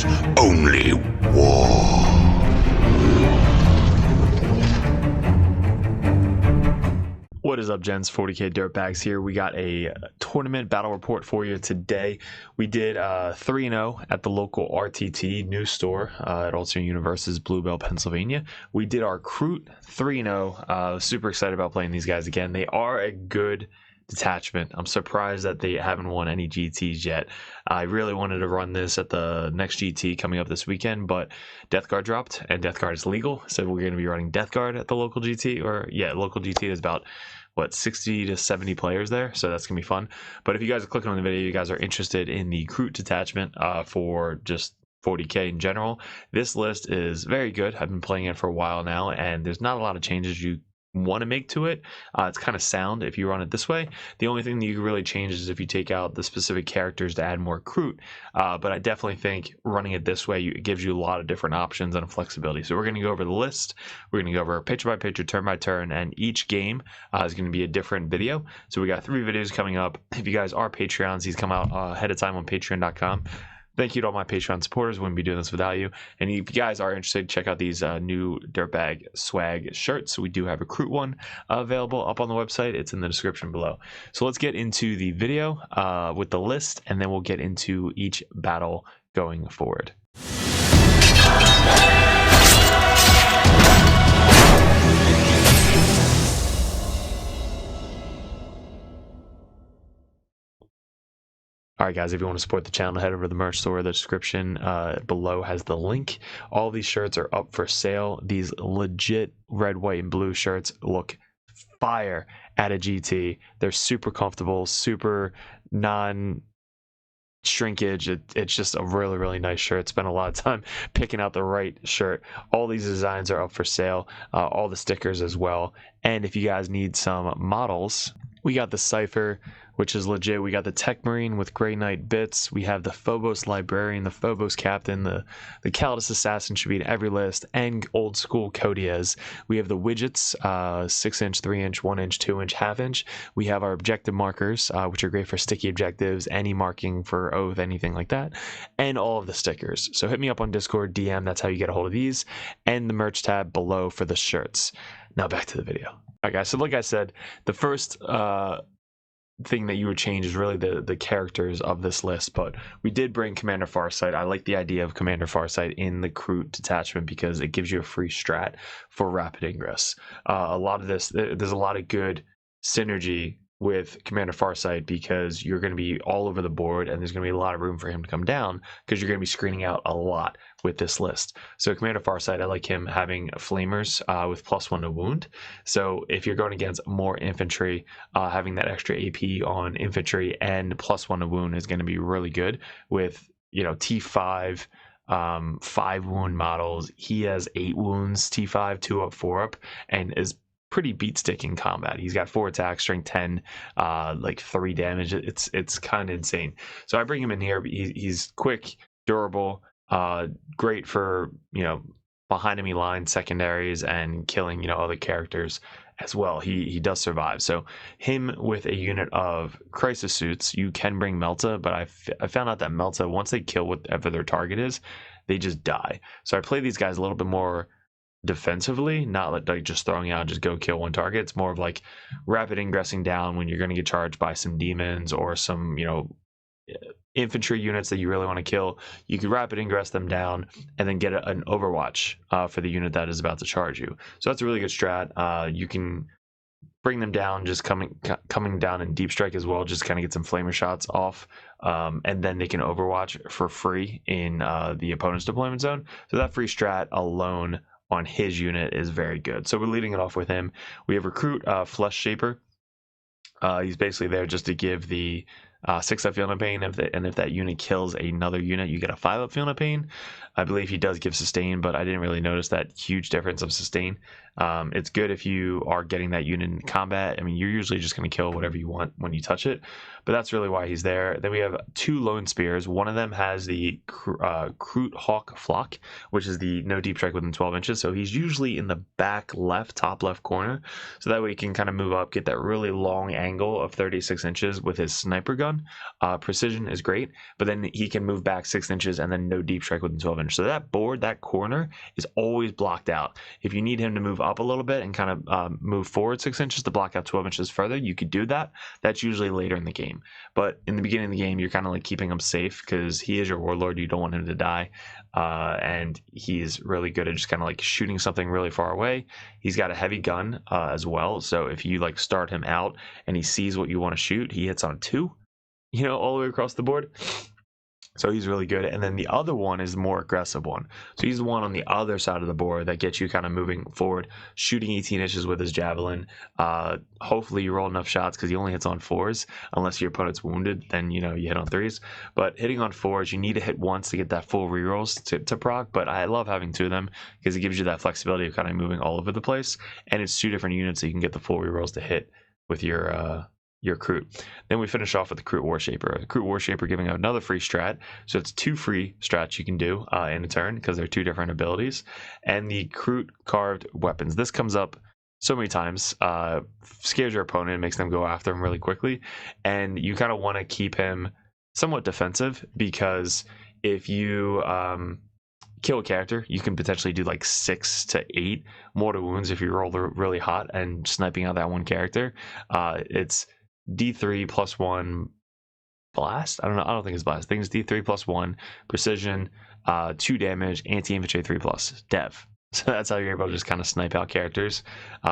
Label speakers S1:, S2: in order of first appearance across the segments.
S1: is only war.
S2: What is up, gents? 40k Dirtbags here. We got a tournament battle report for you today. We did 3-0 at the local RTT news store at Alternate Universes, Bluebell, Pennsylvania. We did our Kroot 3-0. Super excited about playing these guys again. They are a good detachment. I'm surprised that they haven't won any GTs yet. I really wanted to run this at the next GT coming up this weekend, but Death Guard dropped, and Death Guard is legal, so we're going to be running Death Guard at the local GT. Local GT is about 60 to 70 players there, so that's gonna be fun. But if you guys are clicking on the video, you guys are interested in the Kroot detachment for just 40k in general, this list is very good. I've been playing it for a while now, and there's not a lot of changes you want to make to it. It's kind of sound if you run it this way. The only thing that you can really change is if you take out the specific characters to add more Kroot. But I definitely think running it this way, it gives you a lot of different options and flexibility. So we're going to go over the list. We're going to go over picture by picture, turn by turn, and each game is going to be a different video. So we got 3 videos coming up. If you guys are Patreons, these come out ahead of time on patreon.com. Thank you to all my Patreon supporters. Wouldn't be doing this without you. And if you guys are interested, check out these new Dirtbag swag shirts. We do have a Kroot one available up on the website. It's in the description below. So let's get into the video with the list, and then we'll get into each battle going forward. Alright guys, if you want to support the channel, head over to the merch store. The description below has the link. All these shirts are up for sale. These legit red, white, and blue shirts look fire at a GT. They're super comfortable, super non-shrinkage. It's just a really, really nice shirt. Spent a lot of time picking out the right shirt. All these designs are up for sale. All the stickers as well. And if you guys need some models, we got the Cypher, which is legit. We got the Tech Marine with Grey Knight bits. We have the Phobos Librarian, the Phobos Captain, the Calidus Assassin should be in every list, and old school Codiez. We have the widgets, 6-inch, 3-inch, 1-inch, 2-inch, half-inch. We have our objective markers, which are great for sticky objectives, any marking for oath, anything like that, and all of the stickers. So hit me up on Discord, DM, that's how you get a hold of these, and the merch tab below for the shirts. Now back to the video. All right, guys, so like I said, the first thing that you would change is really the characters of this list, but we did bring Commander Farsight. I like the idea of Commander Farsight in the Kroot detachment because it gives you a free strat for rapid ingress. A lot of this, there's a lot of good synergy with Commander Farsight because you're going to be all over the board and there's going to be a lot of room for him to come down because you're going to be screening out a lot with this list. So Commander Farsight, I like him having flamers with +1 to wound. So if you're going against more infantry, having that extra AP on infantry and +1 to wound is going to be really good with, you know, T5, 5 wound models. He has 8 wounds, T5, 2 up, 4 up, and is pretty beat stick in combat. He's got 4 attacks, strength 10, like 3 damage. It's kind of insane. So I bring him in here. He's quick, durable, great for, you know, behind enemy line secondaries and killing, you know, other characters as well. He does survive. So him with a unit of crisis suits, you can bring Melta, but I found out that Melta, once they kill whatever their target is, they just die. So I play these guys a little bit more defensively, not like just throwing out just go kill one target. It's more of like rapid ingressing down when you're going to get charged by some demons or some, you know, infantry units that you really want to kill. You could rapid ingress them down and then get an overwatch for the unit that is about to charge you. So that's a really good strat. You can bring them down just coming down in deep strike as well, just kind of get some flamer shots off, and then they can overwatch for free in the opponent's deployment zone. So that free strat alone on his unit is very good. So we're leading it off with him. We have Recruit Flesh Shaper. He's basically there just to give the 6-up Feel No Pain, and if that unit kills another unit, you get a 5-up Feel No Pain. I believe he does give sustain, but I didn't really notice that huge difference of sustain. It's good if you are getting that unit in combat. I mean, you're usually just going to kill whatever you want when you touch it, but that's really why he's there. Then we have 2 lone spears. One of them has the Kroot Hawk Flock, which is the no deep strike within 12 inches. So he's usually in the back left, top left corner. So that way he can kind of move up, get that really long angle of 36 inches with his sniper gun. Precision is great, but then he can move back 6 inches and then no deep strike within 12 inches. So that board, that corner is always blocked out. If you need him to move up a little bit and kind of move forward 6 inches to block out 12 inches further, you could do that. That's usually later in the game, but in the beginning of the game, you're kind of like keeping him safe because he is your warlord. You don't want him to die, and he's really good at just kind of like shooting something really far away. He's got a heavy gun as well, so if you like start him out and he sees what you want to shoot, he hits on 2, you know, all the way across the board. So he's really good. And then the other one is the more aggressive one. So he's the one on the other side of the board that gets you kind of moving forward, shooting 18 inches with his javelin. Hopefully you roll enough shots because he only hits on 4s. Unless your opponent's wounded, then, you know, you hit on 3s. But hitting on 4s, you need to hit once to get that full rerolls to proc. But I love having 2 of them because it gives you that flexibility of kind of moving all over the place. And it's 2 different units, so you can get the full rerolls to hit with your Kroot. Then we finish off with the Kroot Warshaper. The Kroot Warshaper giving out another free strat. So it's 2 free strats you can do in a turn because they're 2 different abilities. And the Kroot carved weapons. This comes up so many times. Scares your opponent, makes them go after him really quickly. And you kind of want to keep him somewhat defensive because if you kill a character, you can potentially do like 6 to 8 mortal wounds if you roll really hot and sniping out that one character. It's D3 plus 1 blast. I don't know. I don't think it's blast. I think it's D3 plus 1 precision, 2 damage, anti-infantry 3+ dev. So that's how you're able to just kind of snipe out characters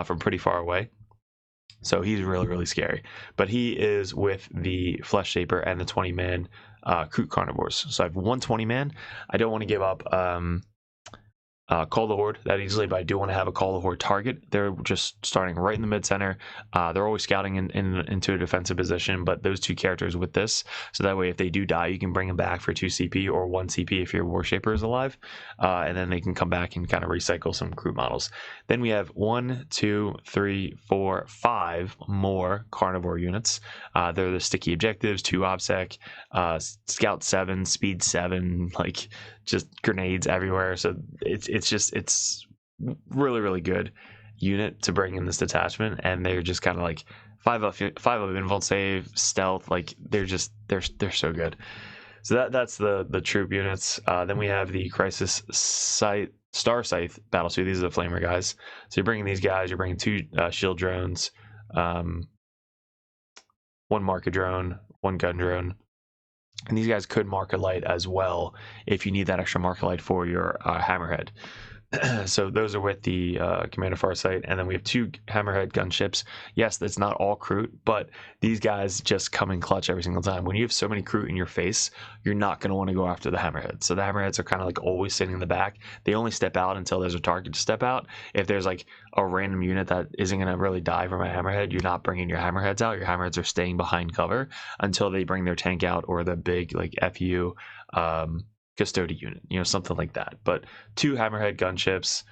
S2: from pretty far away. So he's really, really scary. But he is with the Flesh Shaper and the 20-man Kroot Carnivores. So I have 120 man. I don't want to give up Call the Horde that easily, but I do want to have a Call the Horde target. They're just starting right in the mid center. They're always scouting into a defensive position, but those 2 characters with this, so that way if they do die, you can bring them back for 2 CP or 1 CP if your Warshaper is alive, and then they can come back and kind of recycle some Kroot models. Then we have 1, 2, 3, 4, 5 more Carnivore units. They're the Sticky Objectives, 2 OBSEC, Scout 7, Speed 7, like just grenades everywhere. So it's really, really good unit to bring in this detachment, and they're just kind of like 5 up invuln save, stealth, like they're so good. So that's the troop units. Then we have the Crisis Star Scythe battle suit. These are the flamer guys. So you're bringing these guys, you're bringing 2 shield drones, 1 marker drone, 1 gun drone. And these guys could mark a light as well if you need that extra marker light for your Hammerhead. So those are with the Commander Farsight, and then we have 2 Hammerhead gunships. Yes, that's not all Kroot, but these guys just come in clutch every single time. When you have so many Kroot in your face, you're not going to want to go after the Hammerhead. So the Hammerheads are kind of like always sitting in the back. They only step out until there's a target to step out. If there's like a random unit that isn't going to really die from a Hammerhead, you're not bringing your Hammerheads out. Your Hammerheads are staying behind cover until they bring their tank out or the big like FU custodian unit, you know, something like that. But 2 Hammerhead gunships.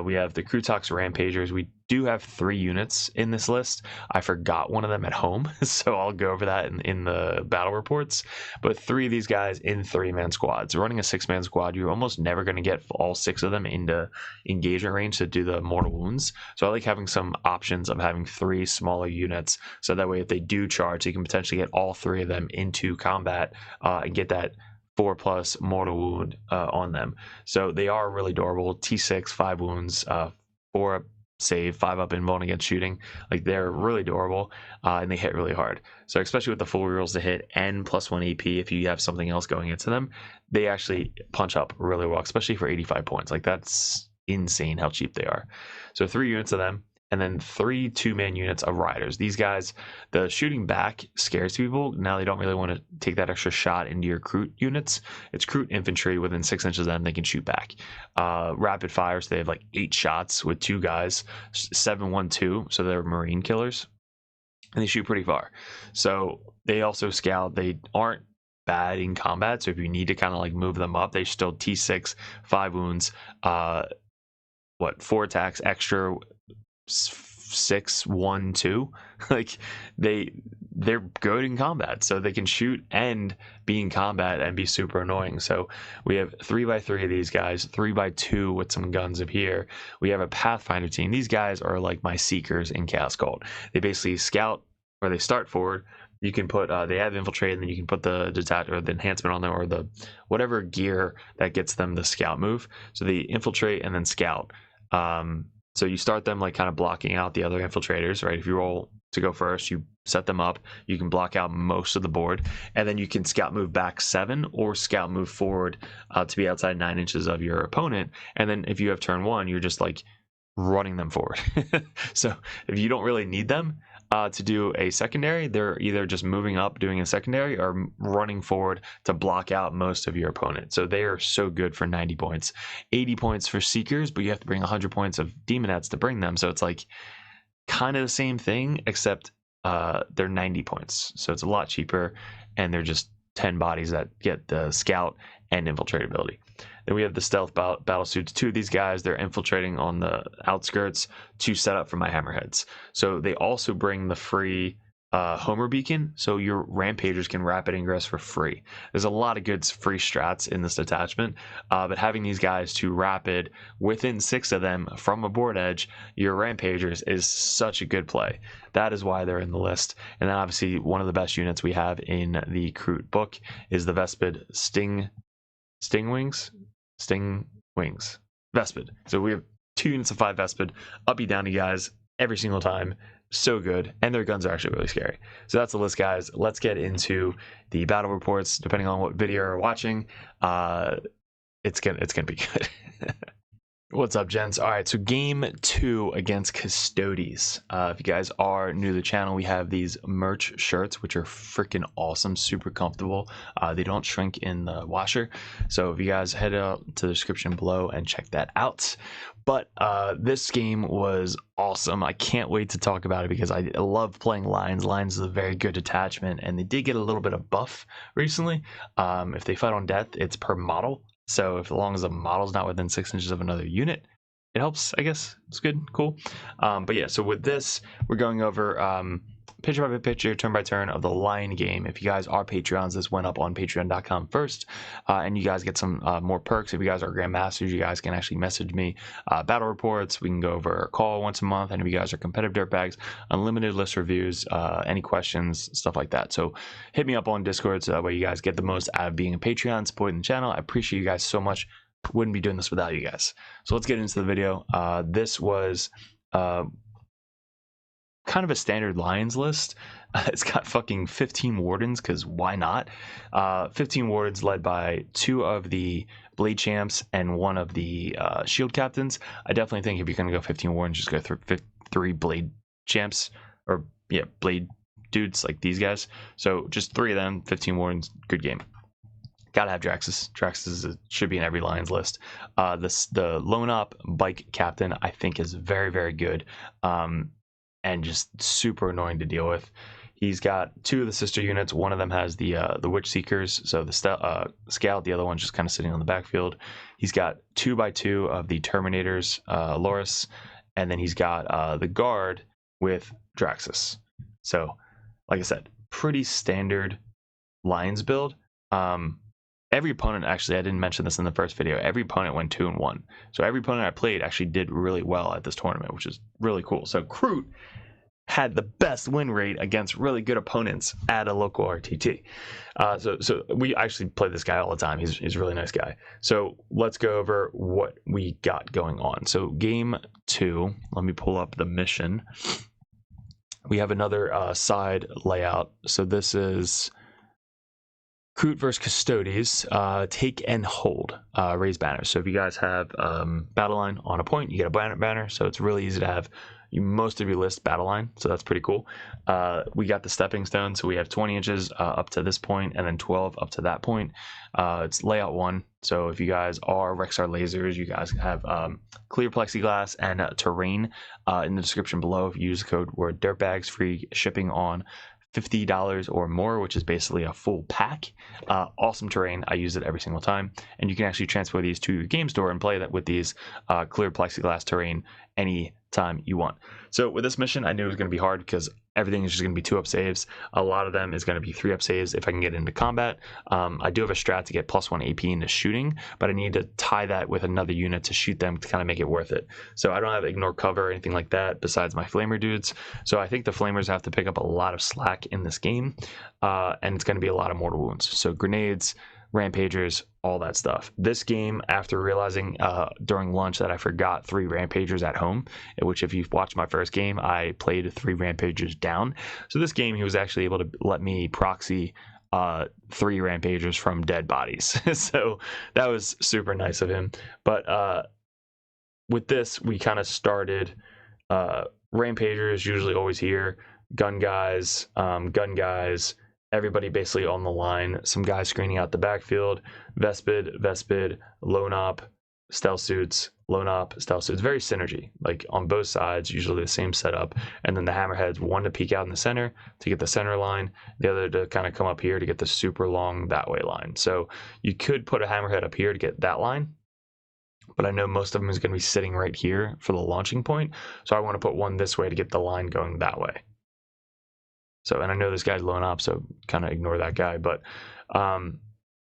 S2: We have the Krootox Rampagers. We do have 3 units in this list. I forgot one of them at home, so I'll go over that in the battle reports. But 3 of these guys in 3-man squads. Running a 6-man squad, you're almost never going to get all 6 of them into engagement range to do the mortal wounds. So I like having some options of having 3 smaller units, so that way if they do charge, you can potentially get all 3 of them into combat and get that 4+ mortal wound on them. So they are really durable. T6, 5 wounds, 4 up save, 5 up invuln against shooting. Like they're really durable and they hit really hard. So especially with the full rerolls to hit and +1 AP, if you have something else going into them, they actually punch up really well, especially for 85 points. Like that's insane how cheap they are. So 3 units of them. And then 3 2-man units of riders. These guys, the shooting back scares people. Now they don't really want to take that extra shot into your Kroot units. It's Kroot infantry within 6 inches of them, they can shoot back. Rapid fire, so they have like 8 shots with 2 guys, 7-1-2, so they're marine killers. And they shoot pretty far. So they also scout. They aren't bad in combat, so if you need to kind of like move them up, they still T6, 5 wounds, what, 4 attacks extra, 6, 1, 2. Like they're good in combat, so they can shoot and be in combat and be super annoying. So we have 3x3 of these guys, 3x2 with some guns up here. We have a Pathfinder team. These guys are like my Seekers in Chaos Cult. They basically scout, or they start forward. You can put they have infiltrate, and then you can put the detach or the enhancement on them, or the whatever gear that gets them the scout move. So they infiltrate and then scout. So you start them like kind of blocking out the other infiltrators, right? If you roll to go first, you set them up. You can block out most of the board, and then you can scout move back 7 or scout move forward to be outside 9 inches of your opponent. And then if you have turn 1, you're just like running them forward. So if you don't really need them to do a secondary, they're either just moving up doing a secondary or running forward to block out most of your opponent. So they are so good for 90 points, 80 points for Seekers, but you have to bring 100 points of Demonettes to bring them. So it's like kind of the same thing, except they're 90 points. So it's a lot cheaper, and they're just 10 bodies that get the scout and infiltrate ability. Then we have the stealth battle suits. 2 of these guys, they're infiltrating on the outskirts to set up for my hammerheads. So they also bring the free Homer beacon, so your rampagers can rapid ingress for free. There's a lot of good free strats in this detachment, but having these guys to rapid within 6 of them from a board edge, your rampagers, is such a good play. That is why they're in the list. And then obviously one of the best units we have in the Kroot book is the Vespid Stingwings. Vespid. So we have 2 units of 5 Vespid, uppy downy guys every single time. So good, and their guns are actually really scary. So that's the list, guys. Let's get into the battle reports. Depending on what video you're watching, it's gonna be good. What's up, gents? All right, so game 2 against Custodes. If you guys are new to the channel, we have these merch shirts, which are freaking awesome, super comfortable. They don't shrink in the washer. So if you guys head out to the description below and check that out. But this game was awesome. I can't wait to talk about it because I love playing Lions. Lions is a very good detachment, and they did get a little bit of buff recently. If they fight on death, it's per model. So as long as the model's not within 6 inches of another unit, it helps, I guess. It's good, cool. But yeah, so with this, we're going over picture by picture, turn by turn of the Lion game. If you guys are Patreons, this went up on patreon.com first, and you guys get some more perks. If you guys are Grandmasters, you guys can actually message me battle reports. We can go over a call once a month, and if you guys are competitive dirtbags, unlimited list reviews, any questions, stuff like that. So hit me up on Discord so that way you guys get the most out of being a Patreon, supporting the channel. I appreciate you guys so much. Wouldn't be doing this without you guys. So let's get into the video. This was kind of a standard Lions list. It's got fucking 15 wardens, because why not? 15 wardens led by 2 of the blade champs and 1 of the shield captains. I definitely think if you're going to go 15 wardens, just go through 3 blade champs, or yeah, blade dudes like these guys. So just 3 of them, 15 wardens, good game. Gotta have Draxus. Draxus should be in every Lions list. The lone op bike captain, I think, is very, very good. And just super annoying to deal with. He's got 2 of the sister units. One of them has the Witch Seekers, so the Scout. The other one's just kind of sitting on the backfield. He's got 2x2 of the Terminators, Loris, and then he's got the Guard with Draxus. So, like I said, pretty standard Lions build. Every opponent, actually, I didn't mention this in the first video, every opponent went 2-1. So every opponent I played actually did really well at this tournament, which is really cool. So Kroot had the best win rate against really good opponents at a local RTT. So we actually play this guy all the time. He's a really nice guy. So let's go over what we got going on. So game 2, let me pull up the mission. We have another side layout. So this is Kroot versus Custodes, take and hold, raise banners. So if you guys have battle line on a point, you get a banner. So it's really easy to have most of your list battle line. So that's pretty cool. We got the stepping stone. So we have 20 inches up to this point, and then 12 up to that point. It's layout 1. So if you guys are Rexar lasers, you guys have clear plexiglass and terrain in the description below. If you use the code word DIRTBAGS, free shipping on $50 or more, which is basically a full pack. Awesome terrain. I use it every single time. And you can actually transfer these to your game store and play that with these clear plexiglass terrain anytime you want. So with this mission, I knew it was going to be hard because everything is just going to be 2-up saves. A lot of them is going to be 3-up saves if I can get into combat. I do have a strat to get +1 AP into shooting, but I need to tie that with another unit to shoot them to kind of make it worth it. So I don't have ignore cover or anything like that besides my flamer dudes. So I think the flamers have to pick up a lot of slack in this game, and it's going to be a lot of mortal wounds. So grenades, rampagers, all that stuff. This game, after realizing during lunch that I forgot 3 rampagers at home, which if you've watched my first game, I played 3 rampagers down. So this game, he was actually able to let me proxy 3 rampagers from dead bodies. So that was super nice of him. But with this, we kind of started rampagers usually always here, gun guys, everybody basically on the line, some guys screening out the backfield, Vespid, lone op, stealth suits, lone op, stealth suits. Very synergy, like on both sides, usually the same setup. And then the hammerheads, one to peek out in the center to get the center line, the other to kind of come up here to get the super long that way line. So you could put a hammerhead up here to get that line, but I know most of them is going to be sitting right here for the launching point. So I want to put one this way to get the line going that way. So, and I know this guy's lone op, so kind of ignore that guy, but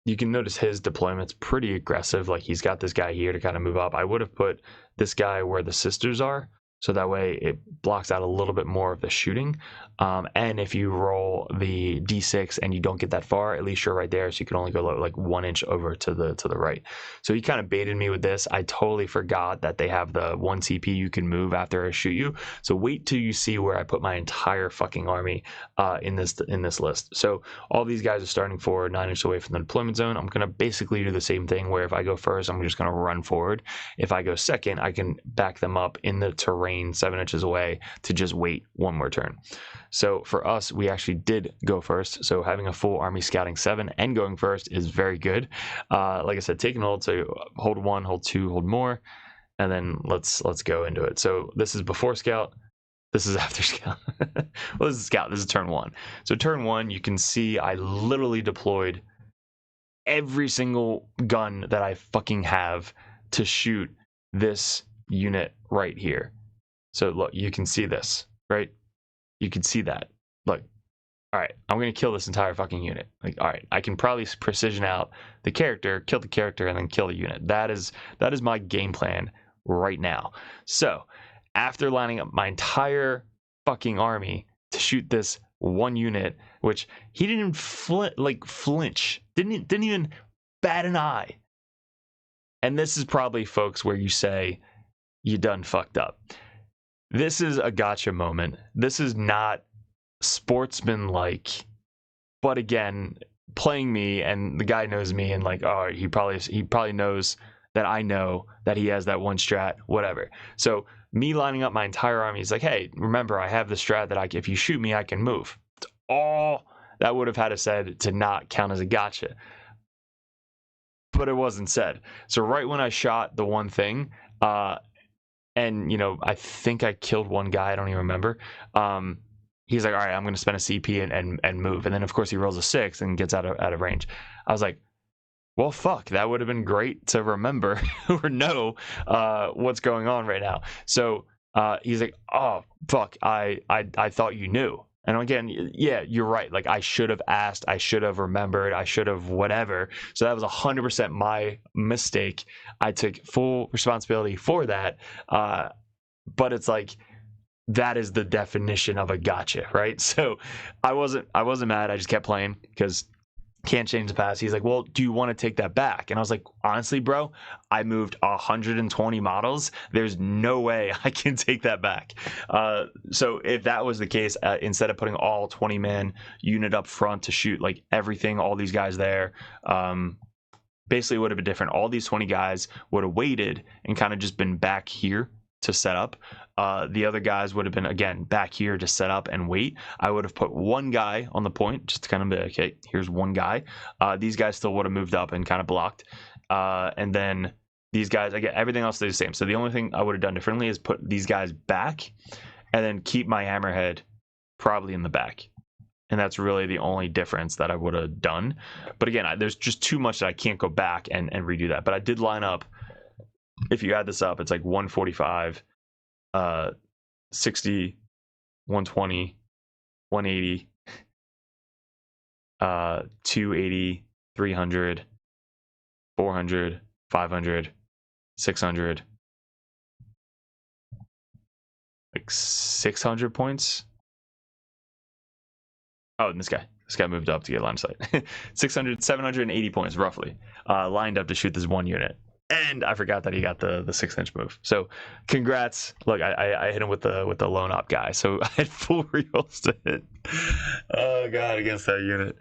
S2: you can notice his deployment's pretty aggressive. Like he's got this guy here to kind of move up. I would have put this guy where the sisters are, so that way it blocks out a little bit more of the shooting. And if you roll the D6 and you don't get that far, at least you're right there, so you can only go like 1 inch over to the right. So he kind of baited me with this. I totally forgot that they have the 1 CP you can move after I shoot you. So wait till you see where I put my entire fucking army in this list. So all these guys are starting forward 9 inches away from the deployment zone. I'm gonna basically do the same thing where if I go first, I'm just gonna run forward. If I go second, I can back them up in the terrain 7 inches away to just wait one more turn. So for us, we actually did go first. So having a full army scouting 7 and going first is very good. Like I said, take and hold. So hold 1, hold 2, hold more, and then let's go into it. So this is before scout. This is after scout. Well, this is scout. This is turn 1. So turn 1, you can see I literally deployed every single gun that I fucking have to shoot this unit right here. So look, you can see this, right? You can see that. Look, all right, I'm going to kill this entire fucking unit. Like, all right, I can probably precision out the character, kill the character, and then kill the unit. That is my game plan right now. So after lining up my entire fucking army to shoot this one unit, which he didn't even flinch, didn't even bat an eye. And this is probably, folks, where you say you done fucked up. This is a gotcha moment. This is not sportsman-like, but again, playing me, and the guy knows me, and like, oh, he probably knows that I know that he has that one strat, whatever. So me lining up my entire army is like, hey, remember, I have the strat that if you shoot me, I can move. It's all that would have had to said to not count as a gotcha, but it wasn't said. So right when I shot the one thing, and, you know, I think I killed one guy. I don't even remember. He's like, all right, I'm going to spend a CP and move. And then, of course, he rolls a 6 and gets out of range. I was like, well, fuck, that would have been great to remember or know what's going on right now. So he's like, oh, fuck, I thought you knew. And again, yeah, you're right. Like, I should have asked, I should have remembered, I should have whatever. So that was 100% my mistake. I took full responsibility for that. But it's like, that is the definition of a gotcha, right? So I wasn't mad. I just kept playing because can't change the past. He's like, well, do you want to take that back? And I was like, honestly, bro, I moved 120 models. There's no way I can take that back. So if that was the case, instead of putting all 20-man unit up front to shoot like everything, all these guys there, basically would have been different. All these 20 guys would have waited and kind of just been back here to set up. The other guys would have been, again, back here to set up and wait. I would have put one guy on the point just to kind of be, okay, here's one guy. These guys still would have moved up and kind of blocked. And then these guys, again, everything else stays the same. So the only thing I would have done differently is put these guys back and then keep my hammerhead probably in the back. And that's really the only difference that I would have done. But again, there's just too much that I can't go back and redo that. But I did line up, if you add this up, it's like 145, 60, 120, 180, 280, 300, 400, 500, 600, like 600 points. Oh, and this guy moved up to get line of sight. 600, 780 points roughly, lined up to shoot this one unit. And I forgot that he got the 6-inch move. So congrats. Look, I hit him with the lone op guy. So I had full rerolls to hit. Oh god, against that unit.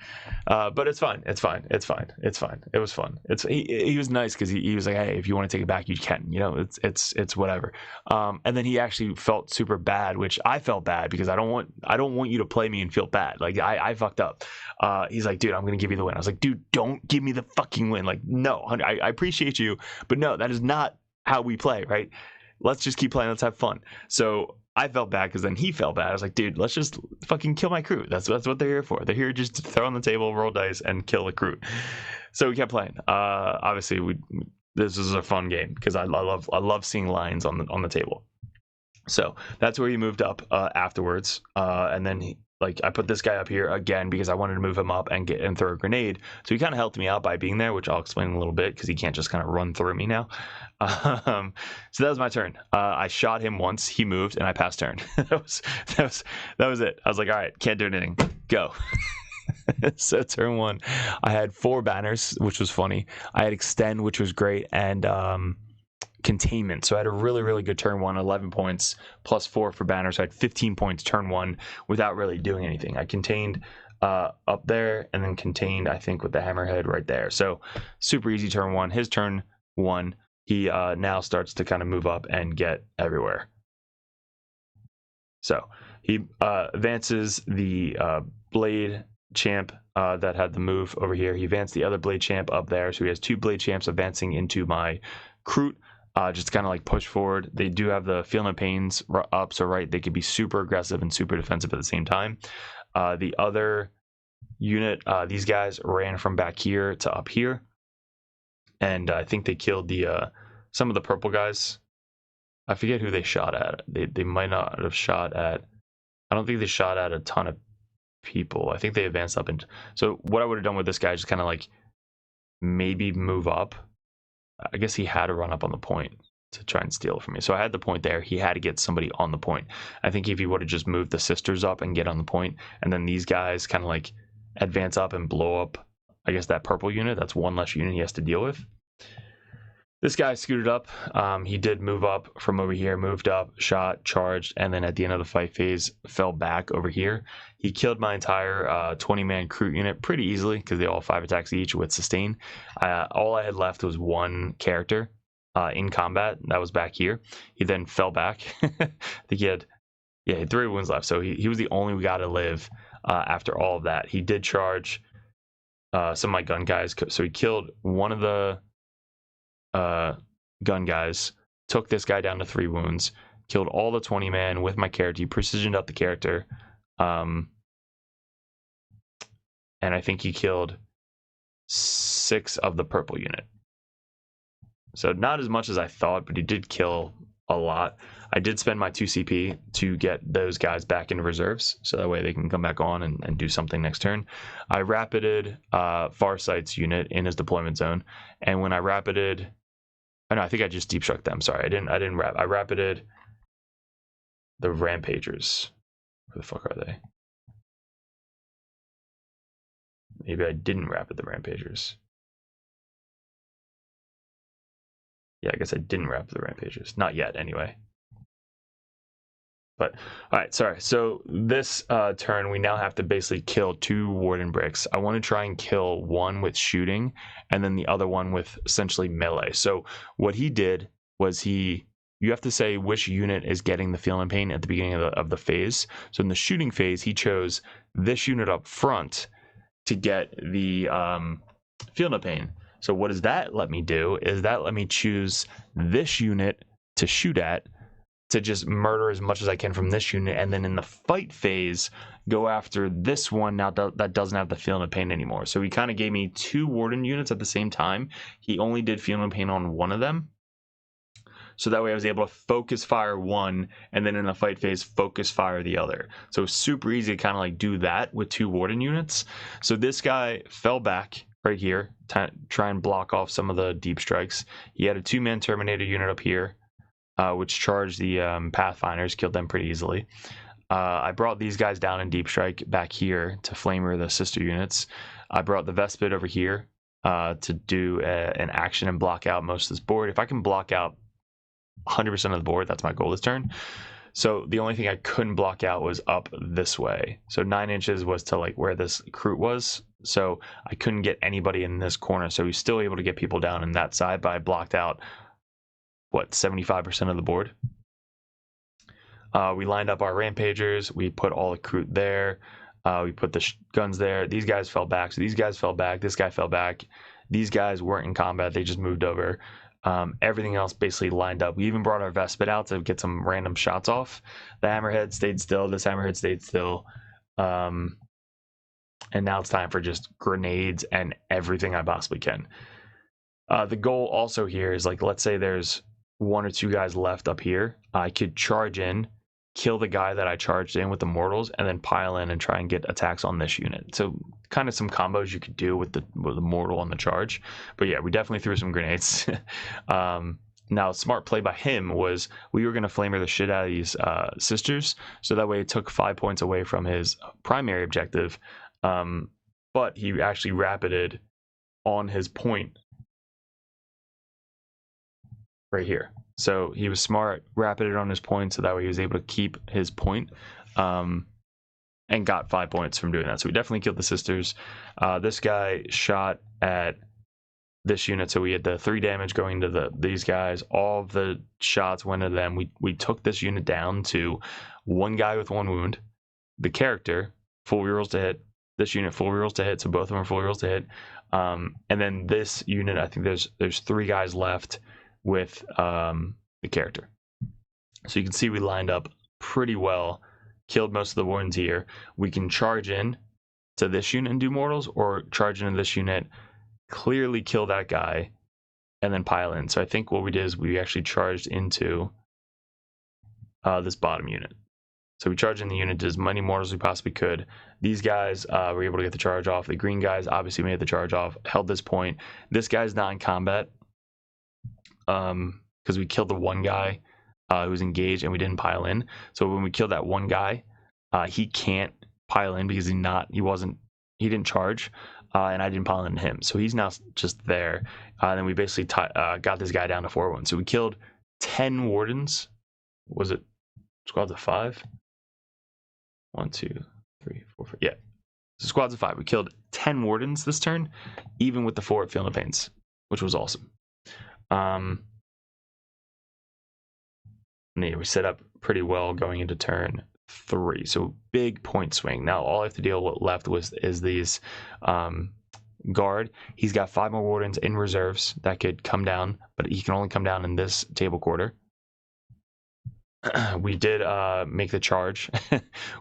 S2: But it's fine. It's fine. It was fun. He was nice because he was like, hey, if you want to take it back, you can. You know, it's whatever. And then he actually felt super bad, which I felt bad because I don't want you to play me and feel bad. Like I fucked up. He's like, dude, I'm gonna give you the win. I was like, dude, don't give me the fucking win. Like, no, I appreciate you, but no, that is not how we play, right? Let's just keep playing. Let's have fun. So I felt bad because then he felt bad. I was like, dude, let's just fucking kill my Kroot. That's what they're here for. They're here just to throw on the table, roll dice, and kill a Kroot. So we kept playing. Obviously, this is a fun game because I love seeing lines on the table. So that's where he moved up afterwards, and then I put this guy up here again because I wanted to move him up and throw a grenade. So he kind of helped me out by being there, which I'll explain in a little bit because he can't just kind of run through me now. So that was my turn. I shot him once, he moved, and I passed turn. that was it. I was like, all right, can't do anything. Go. So turn 1, I had 4 banners, which was funny. I had extend, which was great, and containment. So I had a really, really good turn 1, 11 points, plus 4 for banners. So I had 15 points turn 1 without really doing anything. I contained up there and then contained, I think, with the hammerhead right there. So super easy turn 1. His turn 1, he now starts to kind of move up and get everywhere. So he advances the blade champ that had the move over here. He advanced the other blade champ up there. So he has 2 blade champs advancing into my Kroot. Just kind of like push forward. They do have the Feeling of Pains up, so right, they could be super aggressive and super defensive at the same time. The other unit, these guys ran from back here to up here, and I think they killed the some of the purple guys. I forget who they shot at. They might not have shot at. I don't think they shot at a ton of people. I think they advanced up, and so what I would have done with this guy is just kind of like maybe move up. I guess he had to run up on the point to try and steal it from me. So I had the point there. He had to get somebody on the point. I think if he would have just moved the sisters up and get on the point, and then these guys kind of like advance up and blow up, I guess, that purple unit, that's one less unit he has to deal with. This guy scooted up. He did move up from over here, moved up, shot, charged, and then at the end of the fight phase, fell back over here. He killed my entire 20-man Kroot unit pretty easily because they all have 5 attacks each with sustain. All I had left was 1 character in combat. That was back here. He then fell back. I think he had 3 wounds left. So he was the only guy to live after all of that. He did charge some of my gun guys. So he killed one of the gun guys, took this guy down to 3 wounds, killed all the 20-man with my character. He precisioned up the character. And I think he killed 6 of the purple unit. So not as much as I thought, but he did kill a lot. I did spend my 2 CP to get those guys back into reserves, so that way they can come back on and do something next turn. I rapided Farsight's unit in his deployment zone, and when I rapided, oh no, I think I just deep struck them. Sorry, I didn't rap. I rapided the Rampagers. Where the fuck are they? Maybe I didn't rapid the Rampagers. Yeah, I guess I didn't rapid the Rampagers. Not yet, anyway. But, alright, sorry. So this turn, we now have to basically kill 2 Warden Bricks. I want to try and kill one with shooting, and then the other one with essentially melee. So what he did was you have to say which unit is getting the Feeling Pain at the beginning of the phase. So in the shooting phase, he chose this unit up front to get the Feeling Pain. So what does that let me do is that let me choose this unit to shoot at to just murder as much as I can from this unit, and then in the fight phase, go after this one now that doesn't have the Feeling of Pain anymore. So he kind of gave me 2 Warden units at the same time. He only did Feeling of Pain on one of them. So that way I was able to focus fire one, and then in the fight phase, focus fire the other. So it was super easy to kind of like do that with 2 Warden units. So this guy fell back right here, try and block off some of the deep strikes. He had a 2-man Terminator unit up here, which charged the Pathfinders, killed them pretty easily. I brought these guys down in Deep Strike back here to flamer the sister units. I brought the Vespid over here to do an action and block out most of this board. If I can block out 100% of the board, that's my goal this turn. So the only thing I couldn't block out was up this way. So 9 inches was to like where this Kroot was. So I couldn't get anybody in this corner. So he's still able to get people down in that side, but I blocked out, what, 75% of the board. We lined up our Rampagers. We put all the Kroot there. We put the guns there. These guys fell back. So these guys fell back. This guy fell back. These guys weren't in combat. They just moved over. Everything else basically lined up. We even brought our Vespid out to get some random shots off. The Hammerhead stayed still. This Hammerhead stayed still. And now it's time for just grenades and everything I possibly can. The goal also here is, like, let's say there's 1 or 2 guys left up here. I could charge in, kill the guy that I charged in with the mortals, and then pile in and try and get attacks on this unit. So kind of some combos you could do with the mortal on the charge. But yeah, we definitely threw some grenades. Now, smart play by him was we were going to flamer the shit out of these sisters, so that way it took 5 points away from his primary objective. But he actually rapided on his point right here. So he was smart, rapided on his point, so that way he was able to keep his point, and got 5 points from doing that. So we definitely killed the sisters. This guy shot at this unit, so we had the 3 damage going to these guys. All of the shots went to them. We took this unit down to 1 guy with 1 wound. The character, full rerolls to hit. This unit, full rerolls to hit, so both of them are full rerolls to hit. And then this unit, I think there's 3 guys left with the character. So you can see we lined up pretty well, killed most of the wardens here. We can charge in to this unit and do mortals, or charge into this unit, clearly kill that guy, and then pile in. So I think what we did is we actually charged into this bottom unit. So we charged in the unit, did as many mortals as we possibly could. These guys were able to get the charge off. The green guys obviously made the charge off, held this point. This guy's not in combat, because we killed the 1 guy who was engaged and we didn't pile in. So when we killed that 1 guy, he can't pile in because he didn't charge, and I didn't pile into him. So he's now just there. And then we basically got this guy down to 4-1. So we killed 10 wardens. Was it squads of 5? 1, 2, 3, 4, 5. Yeah. So squads of 5. We killed 10 wardens this turn, even with the 4 Feeling of Pains, which was awesome. Yeah, we set up pretty well going into turn 3. So big point swing. Now all I have to deal with left is these guard. He's got 5 more wardens in reserves that could come down, but he can only come down in this table quarter. We did make the charge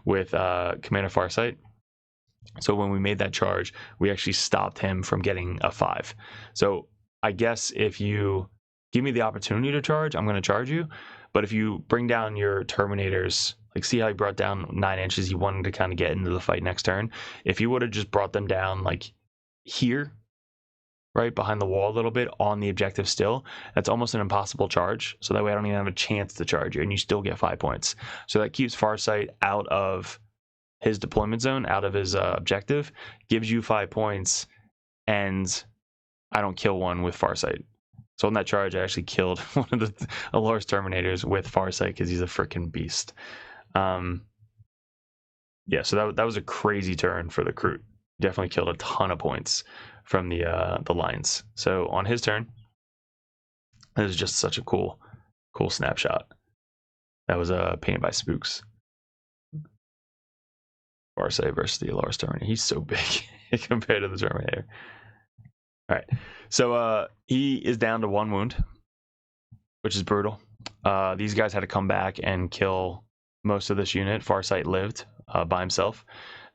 S2: with Commander Farsight. So when we made that charge, we actually stopped him from getting a 5. So I guess if you give me the opportunity to charge, I'm going to charge you. But if you bring down your Terminators, like see how he brought down 9 inches, he wanted to kind of get into the fight next turn. If you would have just brought them down like here, right behind the wall a little bit on the objective still, that's almost an impossible charge. So that way I don't even have a chance to charge you, and you still get 5 points. So that keeps Farsight out of his deployment zone, out of his objective, gives you 5 points, and I don't kill one with Farsight. So on that charge, I actually killed one of the Alor's Terminators with Farsight because he's a freaking beast. Yeah, so that was a crazy turn for the Kroot. Definitely killed a ton of points from the lines. So on his turn, it was just such a cool snapshot. That was painted by Spooks. Farsight versus the Alor's Terminator. He's so big compared to the Terminator. All right, so he is down to 1 wound, which is brutal. these guys had to come back and kill most of this unit. Farsight lived by himself.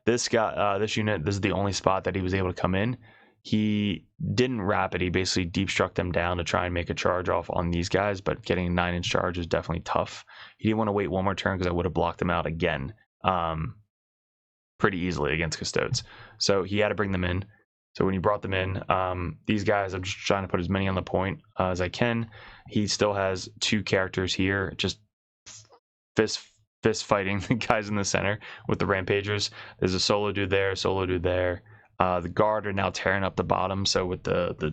S2: This guy, this unit, this is the only spot that he was able to come in. He didn't rapid. He basically deep struck them down to try and make a charge off on these guys, but getting a 9-inch charge is definitely tough. He didn't want to wait one more turn because I would have blocked him out again pretty easily against custodes. So he had to bring them in. So when he brought them in, these guys, I'm just trying to put as many on the point as I can. He still has 2 characters here, just fist fighting the guys in the center with the rampagers. There's a solo dude there, solo dude there. The guard are now tearing up the bottom, so with the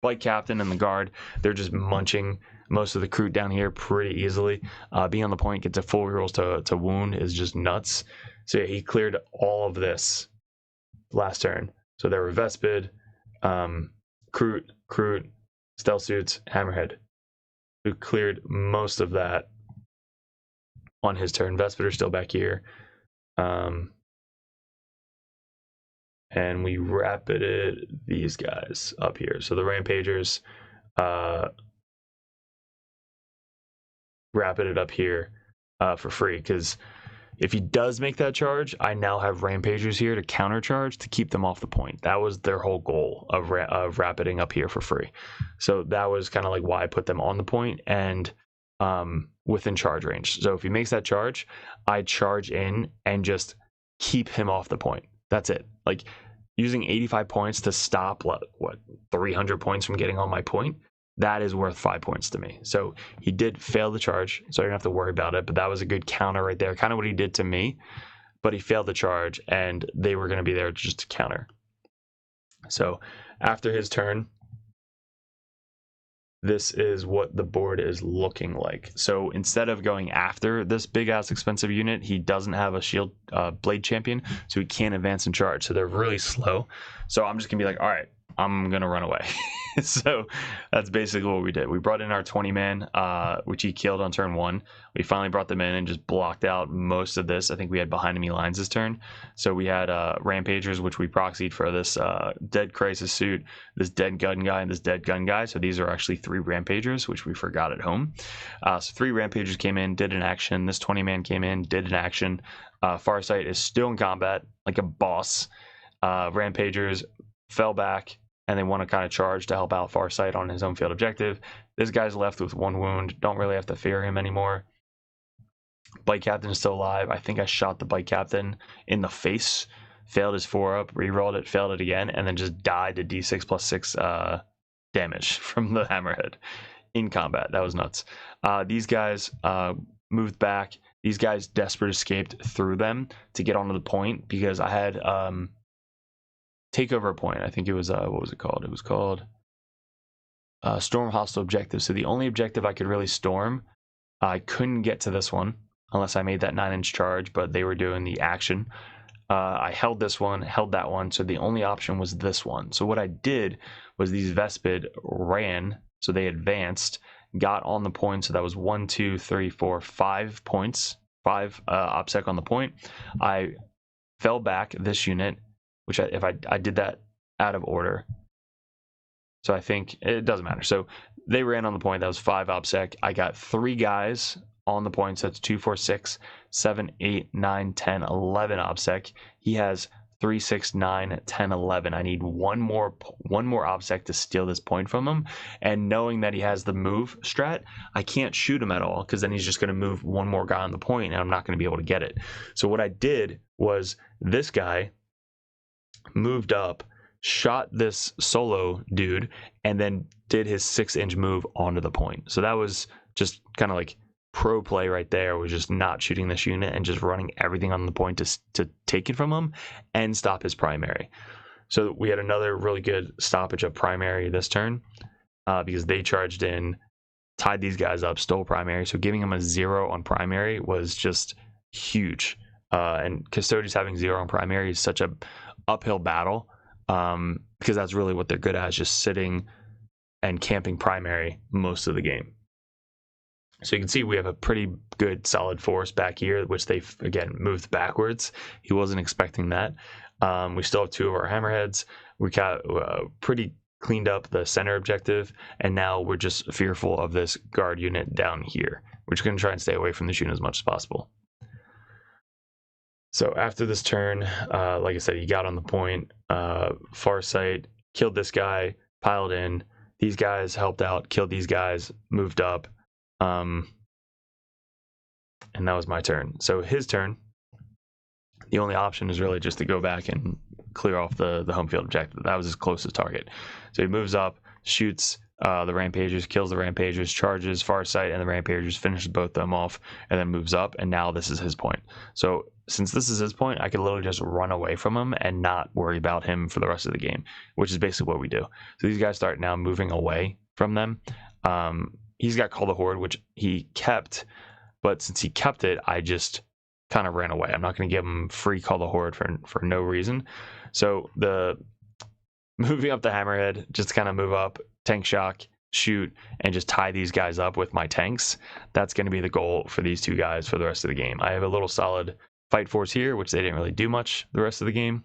S2: bike captain and the guard, they're just munching most of the Kroot down here pretty easily. Being on the point, gets a full rerolls to wound is just nuts. So yeah, he cleared all of this last turn. So there were Vespid, Kroot, Stealth Suits, Hammerhead, who cleared most of that on his turn. Vespid are still back here. And we rapided these guys up here. So the Rampagers rapided up here for free, because if he does make that charge, I now have Rampagers here to countercharge to keep them off the point. That was their whole goal of rapiding up here for free. So that was kind of like why I put them on the point and within charge range. So if he makes that charge, I charge in and just keep him off the point. That's it. Like, using 85 points to stop, what, 300 points from getting on my point, that is worth 5 points to me. So he did fail the charge, so I didn't have to worry about it, but that was a good counter right there. Kind of what he did to me, but he failed the charge, and they were going to be there just to counter. So after his turn, this is what the board is looking like. So instead of going after this big ass expensive unit, he doesn't have a shield blade champion, so he can't advance and charge. So they're really slow. So I'm just gonna be like, all right, I'm gonna run away. So that's basically what we did. We brought in our 20-man, which he killed on turn 1. We finally brought them in and just blocked out most of this. I think we had behind enemy lines this turn. So we had Rampagers, which we proxied for this dead Crisis suit, this dead gun guy, and this dead gun guy. So these are actually 3 Rampagers, which we forgot at home. So 3 Rampagers came in, did an action. This 20-man came in, did an action. Farsight is still in combat like a boss. Rampagers fell back, and they want to kind of charge to help out Farsight on his own field objective. This guy's left with 1 wound. Don't really have to fear him anymore. Bike Captain is still alive. I think I shot the Bike Captain in the face. Failed his 4-up, rerolled it, failed it again, and then just died to D6 plus 6 damage from the Hammerhead in combat. That was nuts. These guys moved back. These guys desperate escaped through them to get onto the point, because I had... takeover point. I think it was what was it called? It was called storm hostile objective. So the only objective I could really storm, I couldn't get to this one unless I made that 9-inch charge, but they were doing the action. I held this one, held that one, so the only option was this one. So what I did was these Vespid ran, so they advanced, got on the point. So that was 1, 2, 3, 4, 5 points, 5 OPSEC on the point. I fell back this unit, which if I did that out of order, so I think it doesn't matter. So they ran on the point. That was 5 OPSEC. I got 3 guys on the point. So that's 2, 4, 6, 7, 8, 9, 10, 11 OPSEC. He has 3, 6, 9, 10, 11. I need one more OPSEC to steal this point from him. And knowing that he has the move strat, I can't shoot him at all, because then he's just going to move one more guy on the point, and I'm not going to be able to get it. So what I did was this guy moved up, shot this solo dude, and then did his 6-inch move onto the point. So that was just kind of like pro play right there, was just not shooting this unit and just running everything on the point to take it from him and stop his primary. So we had another really good stoppage of primary this turn, because they charged in, tied these guys up, stole primary. So giving him a 0 on primary was just huge. And Custodes having 0 on primary is such a uphill battle, because that's really what they're good at, is just sitting and camping primary most of the game. So you can see we have a pretty good solid force back here, which they've again moved backwards. He wasn't expecting that. We still have 2 of our hammerheads. We got pretty cleaned up the center objective, and now we're just fearful of this guard unit down here. We're just going to try and stay away from this unit as much as possible. So after this turn, like I said, he got on the point, Farsight, killed this guy, piled in. These guys helped out, killed these guys, moved up. And that was my turn. So his turn, the only option is really just to go back and clear off the home field objective. That was his closest target. So he moves up, shoots the Rampagers, kills the Rampagers, charges Farsight and the Rampagers, finishes both of them off, and then moves up, and now this is his point. So since this is his point, I could literally just run away from him and not worry about him for the rest of the game, which is basically what we do. So these guys start now moving away from them. He's got Call the Horde, which he kept, but since he kept it, I just kind of ran away. I'm not going to give him free Call the Horde for no reason. So the moving up the Hammerhead, just kind of move up, tank shock, shoot, and just tie these guys up with my tanks. That's going to be the goal for these two guys for the rest of the game. I have a little solid fight force here, which they didn't really do much the rest of the game.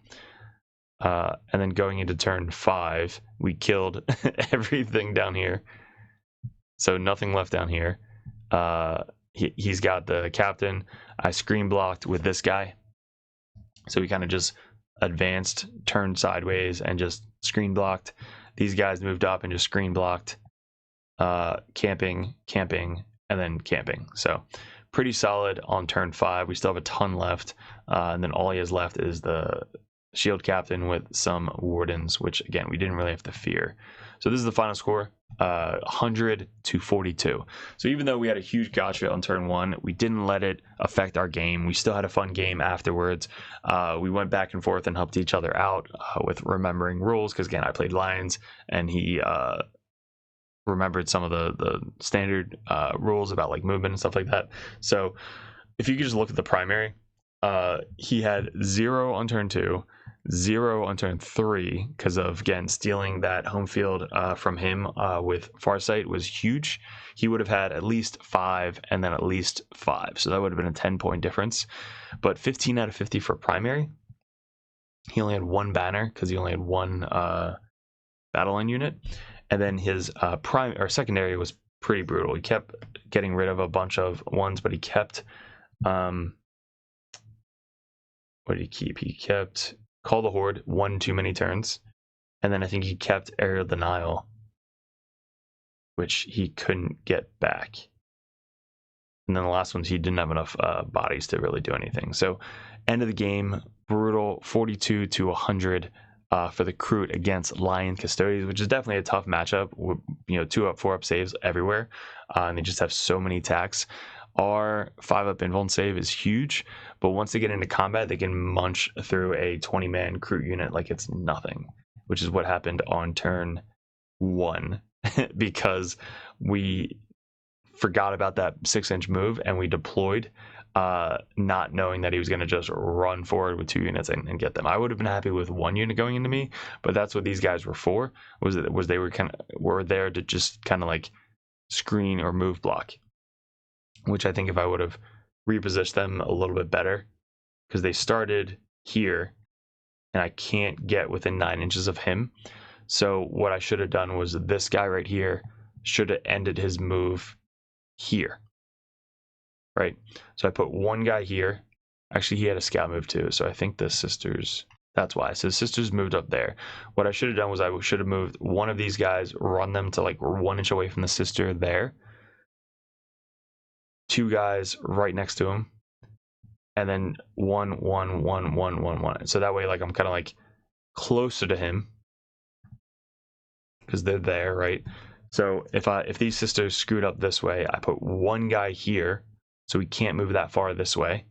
S2: And then going into turn 5, we killed everything down here. So nothing left down here. He's got the captain. I screen blocked with this guy. So we kind of just advanced, turned sideways, and just screen blocked. These guys moved up and just screen blocked. Camping, and then camping. So pretty solid on turn 5. We still have a ton left. And then all he has left is the shield captain with some wardens, which again, we didn't really have to fear. So this is the final score, 100 to 42. So even though we had a huge gotcha on turn 1, we didn't let it affect our game. We still had a fun game afterwards. We went back and forth and helped each other out with remembering rules, because again, I played Lions and he remembered some of the standard rules about like movement and stuff like that. So if you could just look at the primary, he had 0 on turn 2, 0 on turn 3 because of, again, stealing that home field from him with Farsight was huge. He would have had at least 5 and then at least 5. So that would have been a 10-point difference. But 15 out of 50 for primary. He only had 1 banner because he only had 1 battle line unit. And then his secondary was pretty brutal. He kept getting rid of a bunch of ones, but he kept what did he keep? He kept Call the Horde 1 too many turns, and then I think he kept Aerial Denial, which he couldn't get back. And then the last ones, he didn't have enough bodies to really do anything. So end of the game, brutal, 42 to 100 for the Kroot against Lion Custodes, which is definitely a tough matchup. 2-up, 4-up saves everywhere, and they just have so many attacks. Our 5-up invuln save is huge, but once they get into combat, they can munch through a 20-man Kroot unit like it's nothing, which is what happened on turn 1 because we forgot about that 6-inch move and we deployed, not knowing that he was going to just run forward with 2 units and get them. I would have been happy with 1 unit going into me, but that's what these guys were for. They were there to just kind of like screen or move block, which I think if I would have repositioned them a little bit better, because they started here and I can't get within 9 inches of him. So what I should have done was this guy right here should have ended his move here, right? So I put 1 guy here. Actually, he had a scout move too. So I think the sisters, that's why. So the sisters moved up there. What I should have done was I should have moved one of these guys, run them to like 1 inch away from the sister there. 2 guys right next to him, and then 1, 1, 1, 1, 1, 1. So that way, like I'm kind of like closer to him because they're there, right? So if these sisters screwed up this way, I put 1 guy here, so he can't move that far this way,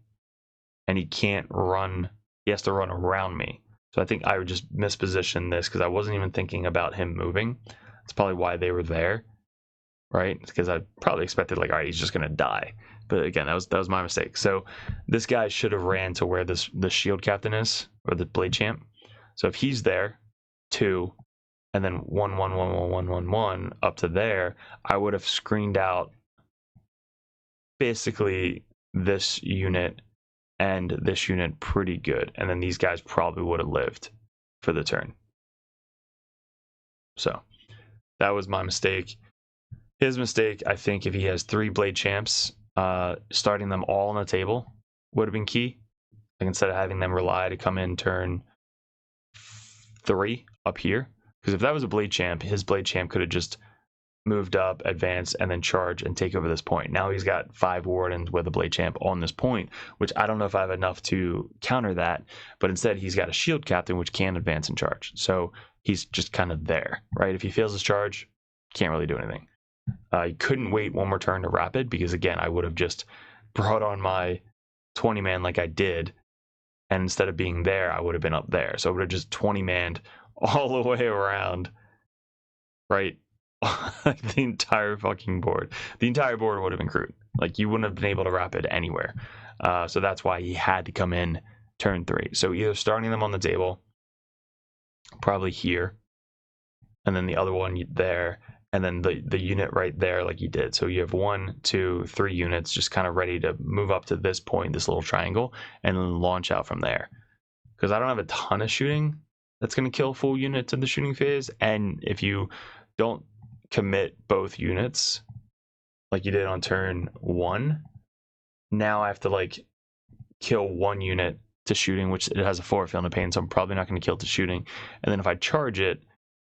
S2: and he can't run. He has to run around me. So I think I would just misposition this because I wasn't even thinking about him moving. That's probably why they were there. Right, because I probably expected like, all right, he's just gonna die. But again, that was my mistake. So this guy should have ran to where the shield captain is, or the blade champ. So if he's there, 2, and then 1, 1, 1, 1, 1, 1, 1 up to there, I would have screened out basically this unit and this unit pretty good, and then these guys probably would have lived for the turn. So that was my mistake. His mistake, I think, if he has 3 blade champs, starting them all on the table would have been key. Like instead of having them rely to come in turn 3 up here. Because if that was a blade champ, his blade champ could have just moved up, advance, and then charge and take over this point. Now he's got 5 wardens with a blade champ on this point, which I don't know if I have enough to counter that, but instead he's got a shield captain which can advance and charge. So he's just kind of there, right? If he fails his charge, can't really do anything. He couldn't wait one more turn to rapid because again, I would have just brought on my 20 man like I did, and instead of being there, I would have been up there. So I would have just 20 manned all the way around, right? The entire fucking board. The entire board would have been Kroot. Like you wouldn't have been able to rapid anywhere. So that's why he had to come in turn 3. So either starting them on the table, probably here, and then the other one there, and then the unit right there like you did. So you have 1, 2, 3 units just kind of ready to move up to this point, this little triangle, and then launch out from there. Because I don't have a ton of shooting that's going to kill full units in the shooting phase, and if you don't commit both units like you did on turn 1, now I have to like kill 1 unit to shooting, which it has a 4 feeling of pain, so I'm probably not going to kill to shooting. And then if I charge it,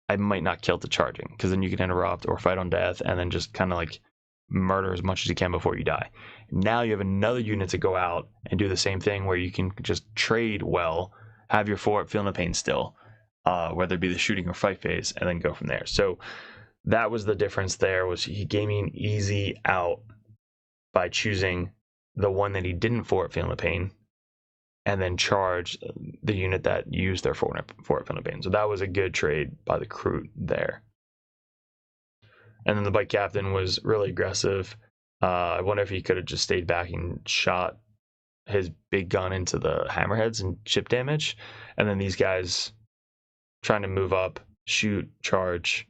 S2: I might not kill to charging, because then you can interrupt or fight on death and then just kind of like murder as much as you can before you die. Now you have another unit to go out and do the same thing where you can just trade well, have your 4 feeling of pain still, whether it be the shooting or fight phase, and then go from there. So that was the difference there, was he gave me an easy out by choosing the one that he didn't feeling the pain, and then charge the unit that used their 4 feeling pain. So that was a good trade by the Kroot there. And then the bike captain was really aggressive. I wonder if he could have just stayed back and shot his big gun into the hammerheads and chip damage. And then these guys trying to move up, shoot, charge.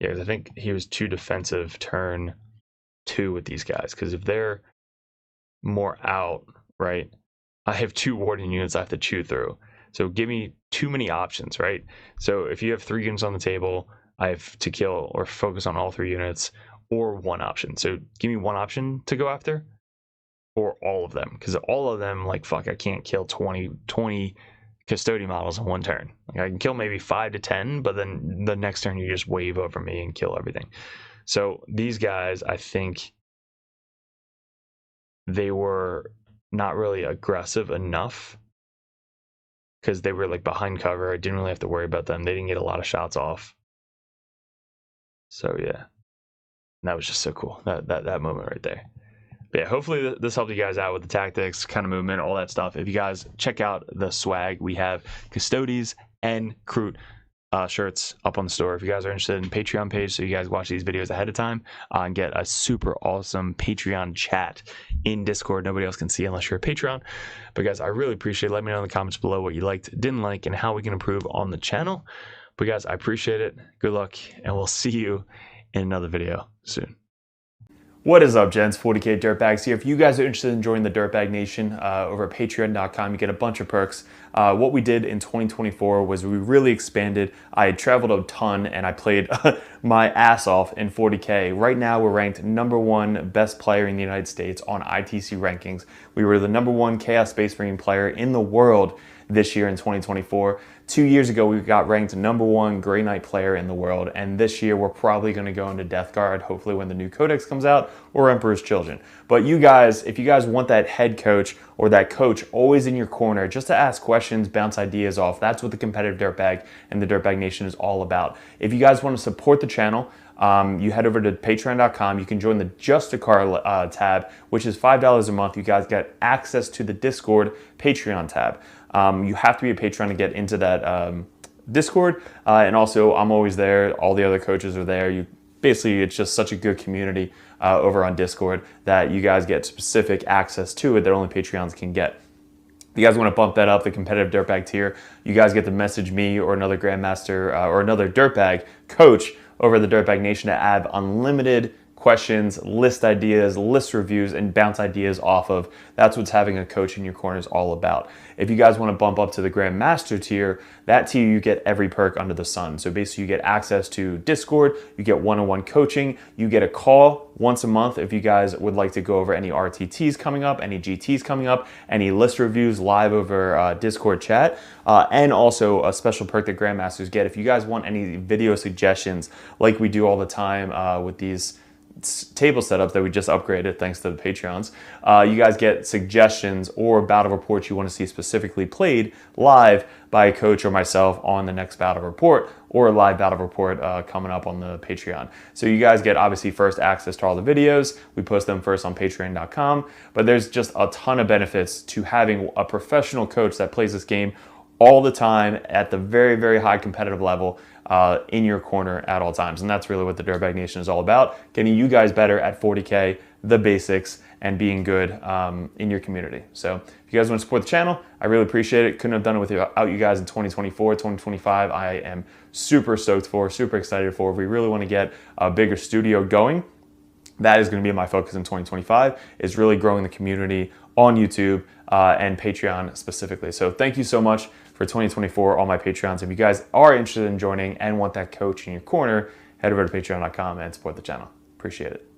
S2: Yeah, because I think he was too defensive turn 2 with these guys. Because if they're more out, right, I have 2 warden units I have to chew through. So give me too many options, right? So if you have 3 units on the table, I have to kill or focus on all 3 units, or 1 option. So give me 1 option to go after, or all of them. Because all of them, like, fuck, I can't kill 20 custodian models in 1 turn. Like, I can kill maybe 5 to 10, but then the next turn you just wave over me and kill everything. So these guys, I think they were not really aggressive enough, because they were like behind cover. I didn't really have to worry about them. They didn't get a lot of shots off. So yeah, and that was just so cool, that moment right there. But yeah, hopefully this helped you guys out with the tactics, kind of movement, all that stuff. If you guys check out the swag, we have custodes and Kroot shirts up on the store. If you guys are interested in Patreon page, so you guys watch these videos ahead of time and get a super awesome Patreon chat in Discord. Nobody else can see unless you're a Patreon. But guys, I really appreciate it. Let me know in the comments below what you liked, didn't like, and how we can improve on the channel. But guys, I appreciate it. Good luck, and we'll see you in another video soon. What is up, gents? 40k Dirtbags here. If you guys are interested in joining the Dirtbag Nation over at patreon.com, you get a bunch of perks. What we did in 2024 was we really expanded. I had traveled a ton and I played my ass off in 40k. Right now we're ranked #1 best player in the United States on ITC rankings. We were the #1 Chaos Space Marine player in the world this year in 2024. 2 years ago, we got ranked #1 Grey Knight player in the world, and this year we're probably going to go into Death Guard, hopefully when the new Codex comes out, or Emperor's Children. But you guys, if you guys want that head coach or that coach always in your corner, just to ask questions, bounce ideas off, that's what the competitive Dirtbag and the Dirtbag Nation is all about. If you guys want to support the channel, you head over to patreon.com. You can join the Just a Car tab, which is $5 a month. You guys get access to the Discord Patreon tab. You have to be a patron to get into that Discord, and also I'm always there. All the other coaches are there. Basically, it's just such a good community over on Discord that you guys get specific access to it that only Patreons can get. If you guys want to bump that up, the competitive Dirtbag tier, you guys get to message me or another Grandmaster or another Dirtbag coach over the Dirtbag Nation to add unlimited questions, list ideas, list reviews, and bounce ideas off of. That's what having a coach in your corner is all about. If you guys want to bump up to the Grandmaster tier, that tier you get every perk under the sun. So basically you get access to Discord, you get one-on-one coaching, you get a call once a month if you guys would like to go over any RTTs coming up, any GTs coming up, any list reviews live over Discord chat, and also a special perk that Grandmasters get. If you guys want any video suggestions like we do all the time with these table setups that we just upgraded thanks to the Patreons, you guys get suggestions or battle reports you want to see specifically played live by a coach or myself on the next battle report, or a live battle report coming up on the Patreon. So you guys get obviously first access to all the videos. We post them first on patreon.com, but there's just a ton of benefits to having a professional coach that plays this game all the time at the very, very high competitive level in your corner at all times. And that's really what the Dirtbag Nation is all about, getting you guys better at 40K, the basics, and being good in your community. So if you guys want to support the channel, I really appreciate it. Couldn't have done it without you guys in 2024, 2025. I am super stoked for, super excited for. We really want to get a bigger studio going. That is going to be my focus in 2025, is really growing the community on YouTube and Patreon specifically. So thank you so much for 2024, all my Patreons. If you guys are interested in joining and want that coach in your corner, head over to patreon.com and support the channel. Appreciate it.